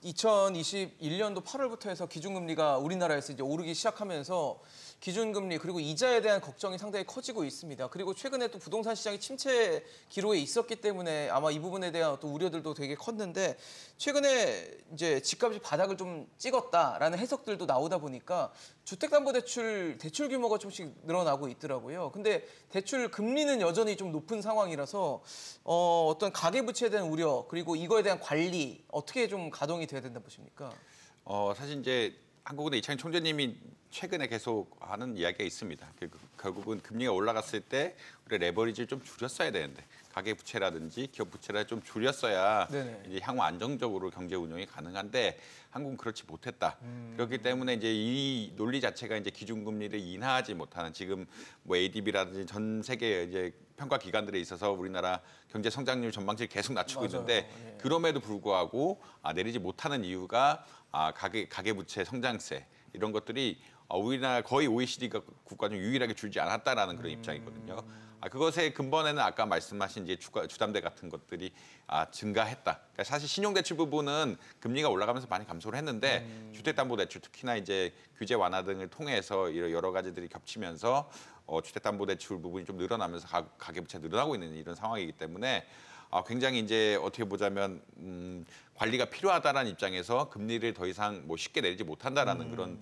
2021년도 8월부터 해서 기준금리가 우리나라에서 이제 오르기 시작하면서 기준금리 그리고 이자에 대한 걱정이 상당히 커지고 있습니다. 그리고 최근에 또 부동산 시장이 침체 기로에 있었기 때문에 아마 이 부분에 대한 또 우려들도 되게 컸는데 최근에 이제 집값이 바닥을 좀 찍었다라는 해석들도 나오다 보니까 주택담보대출 대출 규모가 조금씩 늘어나고 있더라고요. 근데 대출 금리는 여전히 좀 높은 상황이라서 어떤 가계부채에 대한 우려 그리고 이거에 대한 관리 어떻게 좀 가동이 돼야 된다 보십니까? 사실 이제 한국은행 이창희 총재님이 최근에 계속 하는 이야기가 있습니다. 결국은 금리가 올라갔을 때 우리 레버리지를 좀 줄였어야 되는데 가계 부채라든지 기업 부채를 좀 줄였어야 네네. 이제 향후 안정적으로 경제 운영이 가능한데 한국은 그렇지 못했다. 그렇기 때문에 이제 이 논리 자체가 이제 기준금리를 인하하지 못하는 지금 뭐 ADB라든지 전 세계 이제 평가 기관들에 있어서 우리나라 경제 성장률 전망치를 계속 낮추고 맞아요. 있는데 예. 그럼에도 불구하고 내리지 못하는 이유가 가계부채 성장세 이런 것들이 우리나라 거의 OECD 국가 중 유일하게 줄지 않았다라는 그런 입장이거든요. 그것의 근본에는 아까 말씀하신 이제 주담대 같은 것들이 증가했다. 그러니까 사실 신용대출 부분은 금리가 올라가면서 많이 감소를 했는데 주택담보대출 특히나 이제 규제 완화 등을 통해서 여러 가지들이 겹치면서 주택담보대출 부분이 좀 늘어나면서 가계부채 늘어나고 있는 이런 상황이기 때문에 굉장히 이제 어떻게 보자면 관리가 필요하다라는 입장에서 금리를 더 이상 뭐 쉽게 내리지 못한다라는 그런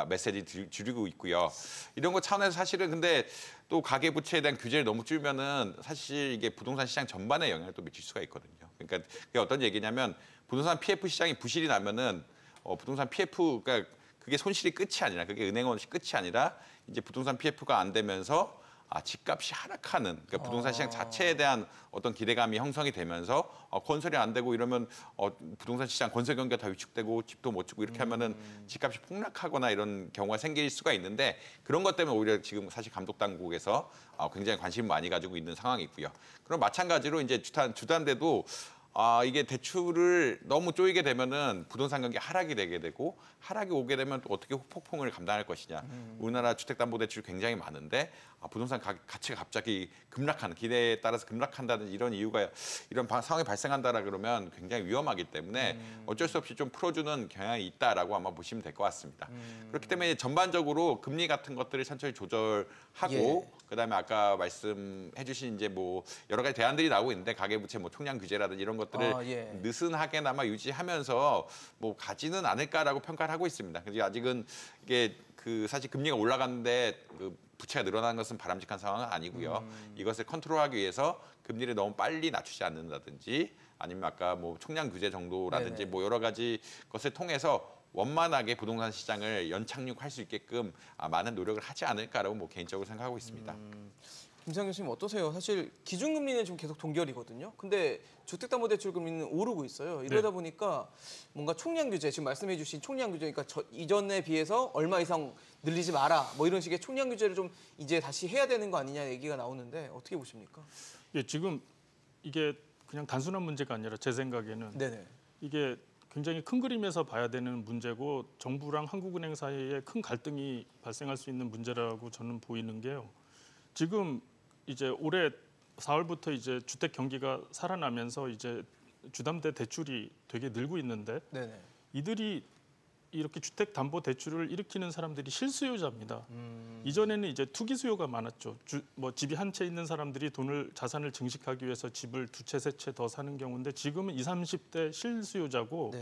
메시지 드리고 있고요. 이런 거 차원에서 사실은 근데 또 가계부채에 대한 규제를 너무 줄면은 사실 이게 부동산 시장 전반에 영향을 또 미칠 수가 있거든요. 그러니까 그게 어떤 얘기냐면 부동산 PF 시장이 부실이 나면은 부동산 PF가 그게 손실이 끝이 아니라 그게 은행원 끝이 아니라 이제 부동산 PF가 안 되면서 집값이 하락하는 그러니까 부동산 시장 자체에 대한 어떤 기대감이 형성이 되면서 건설이 안 되고 이러면 부동산 시장 건설 경기가 다 위축되고 집도 못 짓고 이렇게 하면은 집값이 폭락하거나 이런 경우가 생길 수가 있는데 그런 것 때문에 오히려 지금 사실 감독 당국에서 굉장히 관심을 많이 가지고 있는 상황이 있고요. 그럼 마찬가지로 이제 주담대도 이게 대출을 너무 쪼이게 되면은 부동산 경기 하락이 되게 되고 하락이 오게 되면 또 어떻게 폭풍을 감당할 것이냐. 우리나라 주택담보대출이 굉장히 많은데 부동산 가치가 갑자기 급락하는 기대에 따라서 급락한다는 이런 이런 상황이 발생한다라 그러면 굉장히 위험하기 때문에 어쩔 수 없이 좀 풀어주는 경향이 있다라고 아마 보시면 될 것 같습니다. 그렇기 때문에 전반적으로 금리 같은 것들을 천천히 조절하고 그다음에 아까 말씀해주신 이제 뭐 여러 가지 대안들이 나오고 있는데 가계부채 뭐 총량 규제라든지 이런 것들을 느슨하게나마 유지하면서 뭐 가지는 않을까라고 평가를 하고 있습니다. 그래서 아직은 이게 사실 금리가 올라가는데 부채가 늘어나는 것은 바람직한 상황은 아니고요. 이것을 컨트롤하기 위해서 금리를 너무 빨리 낮추지 않는다든지 아니면 아까 뭐 총량 규제 정도라든지 뭐 여러 가지 것을 통해서 원만하게 부동산 시장을 연착륙할 수 있게끔 많은 노력을 하지 않을까라고 뭐 개인적으로 생각하고 있습니다. 김상 교수님 어떠세요? 사실 기준금리는 지금 계속 동결이거든요. 근데 주택담보대출 금리는 오르고 있어요. 이러다 보니까 뭔가 총량 규제, 지금 말씀해 주신 총량 규제, 그러니까 이전에 비해서 얼마 이상 늘리지 마라, 뭐 이런 식의 총량 규제를 좀 이제 다시 해야 되는 거 아니냐 얘기가 나오는데 어떻게 보십니까? 예, 지금 이게 그냥 단순한 문제가 아니라 제 생각에는 이게 굉장히 큰 그림에서 봐야 되는 문제고 정부랑 한국은행 사이에 큰 갈등이 발생할 수 있는 문제라고 저는 보이는 게요. 지금 이제 올해 4월부터 이제 주택 경기가 살아나면서 이제 주담대 대출이 되게 늘고 있는데 이들이 이렇게 주택담보대출을 일으키는 사람들이 실수요자입니다. 이전에는 이제 투기 수요가 많았죠. 뭐 집이 한 채 있는 사람들이 자산을 증식하기 위해서 집을 두 채, 세 채 더 사는 경우인데 지금은 20, 30대 실수요자고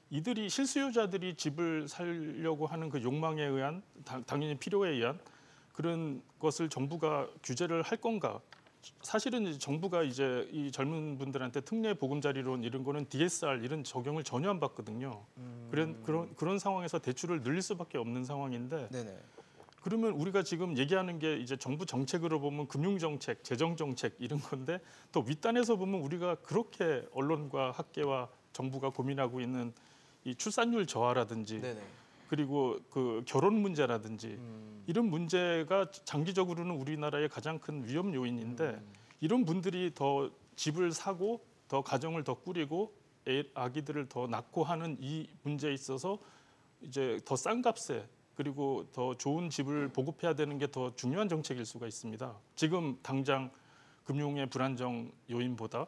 이들이 실수요자들이 집을 살려고 하는 그 욕망에 의한 당연히 필요에 의한 그런 것을 정부가 규제를 할 건가? 사실은 이제 정부가 이제 이 젊은 분들한테 특례 보금자리론 이런 거는 DSR 이런 적용을 전혀 안 받거든요. 그런 상황에서 대출을 늘릴 수밖에 없는 상황인데 그러면 우리가 지금 얘기하는 게 이제 정부 정책으로 보면 금융정책, 재정정책 이런 건데 또 윗단에서 보면 우리가 그렇게 언론과 학계와 정부가 고민하고 있는 이 출산율 저하라든지 그리고 그 결혼 문제라든지 이런 문제가 장기적으로는 우리나라의 가장 큰 위험 요인인데 이런 분들이 더 집을 사고 더 가정을 더 꾸리고 아기들을 더 낳고 하는 이 문제에 있어서 이제 더 싼 값에 그리고 더 좋은 집을 보급해야 되는 게 더 중요한 정책일 수가 있습니다. 지금 당장 금융의 불안정 요인보다.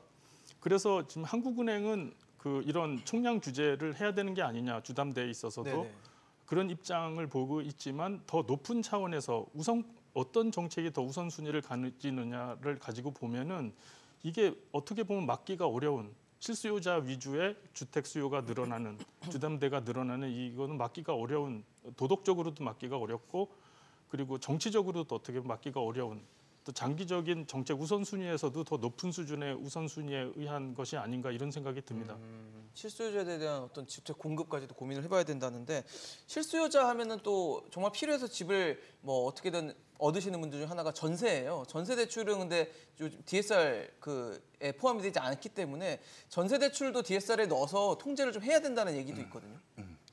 그래서 지금 한국은행은 이런 총량 규제를 해야 되는 게 아니냐 주담대에 있어서도 네네. 그런 입장을 보고 있지만 더 높은 차원에서 어떤 정책이 더 우선순위를 가지느냐를 가지고 보면은 이게 어떻게 보면 막기가 어려운 실수요자 위주의 주택 수요가 늘어나는 주담대가 늘어나는 이거는 막기가 어려운 도덕적으로도 막기가 어렵고 그리고 정치적으로도 어떻게 보면 막기가 어려운 또 장기적인 정책 우선순위에서도 더 높은 수준의 우선순위에 의한 것이 아닌가 이런 생각이 듭니다. 실수요자에 대한 어떤 주택 공급까지도 고민을 해봐야 된다는데 실수요자 하면은 또 정말 필요해서 집을 뭐 어떻게든 얻으시는 분들 중 하나가 전세예요. 전세 대출은 근데 요즘 DSR에 포함이 되지 않기 때문에 전세 대출도 DSR에 넣어서 통제를 좀 해야 된다는 얘기도 있거든요.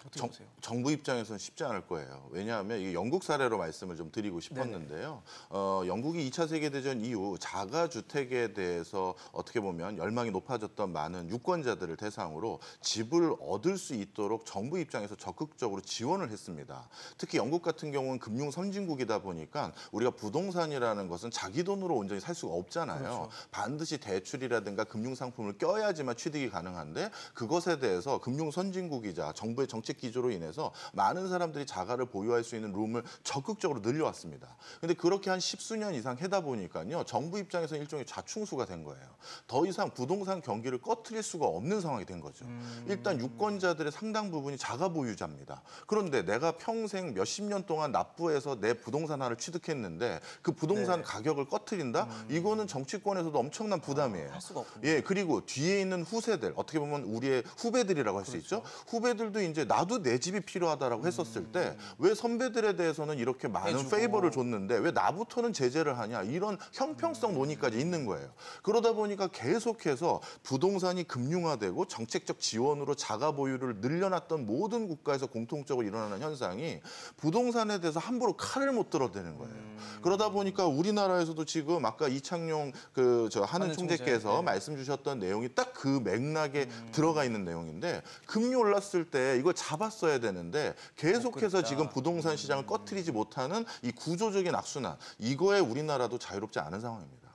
어떻게 보세요? 정부 입장에서는 쉽지 않을 거예요. 왜냐하면 이게 영국 사례로 말씀을 좀 드리고 싶었는데요. 영국이 2차 세계대전 이후 자가주택에 대해서 어떻게 보면 열망이 높아졌던 많은 유권자들을 대상으로 집을 얻을 수 있도록 정부 입장에서 적극적으로 지원을 했습니다. 특히 영국 같은 경우는 금융 선진국이다 보니까 우리가 부동산이라는 것은 자기 돈으로 온전히 살 수가 없잖아요. 그렇죠. 반드시 대출이라든가 금융 상품을 껴야지만 취득이 가능한데 그것에 대해서 금융 선진국이자 정부의 정책 기조로 인해서 많은 사람들이 자가를 보유할 수 있는 룸을 적극적으로 늘려왔습니다. 근데 그렇게 한 10수년 이상 하다 보니까요. 정부 입장에서는 일종의 좌충수가 된 거예요. 더 이상 부동산 경기를 꺼트릴 수가 없는 상황이 된 거죠. 일단 유권자들의 상당 부분이 자가 보유자입니다. 그런데 내가 평생 몇십 년 동안 납부해서 내 부동산 하나를 취득했는데 그 부동산 가격을 꺼트린다? 이거는 정치권에서도 엄청난 부담이에요. 할 수가 없군요. 예, 그리고 뒤에 있는 후세들, 어떻게 보면 우리의 후배들이라고 할 수 있죠. 후배들도 이제 나도 내 집이 필요하다라고 했었을 때 왜 선배들에 대해서는 이렇게 많은 해주고. 페이버를 줬는데 왜 나부터는 제재를 하냐 이런 형평성 논의까지 있는 거예요. 그러다 보니까 계속해서 부동산이 금융화되고 정책적 지원으로 자가 보유를 늘려놨던 모든 국가에서 공통적으로 일어나는 현상이 부동산에 대해서 함부로 칼을 못 들어대는 거예요. 그러다 보니까 우리나라에서도 지금 아까 이창용 한은 총재께서 네. 말씀 주셨던 내용이 딱 그 맥락에 들어가 있는 내용인데 금리 올랐을 때 이걸 잡았어야 되는데 계속해서 지금 부동산 시장을 꺼트리지 못하는 이 구조적인 악순환 이거에 우리나라도 자유롭지 않은 상황입니다.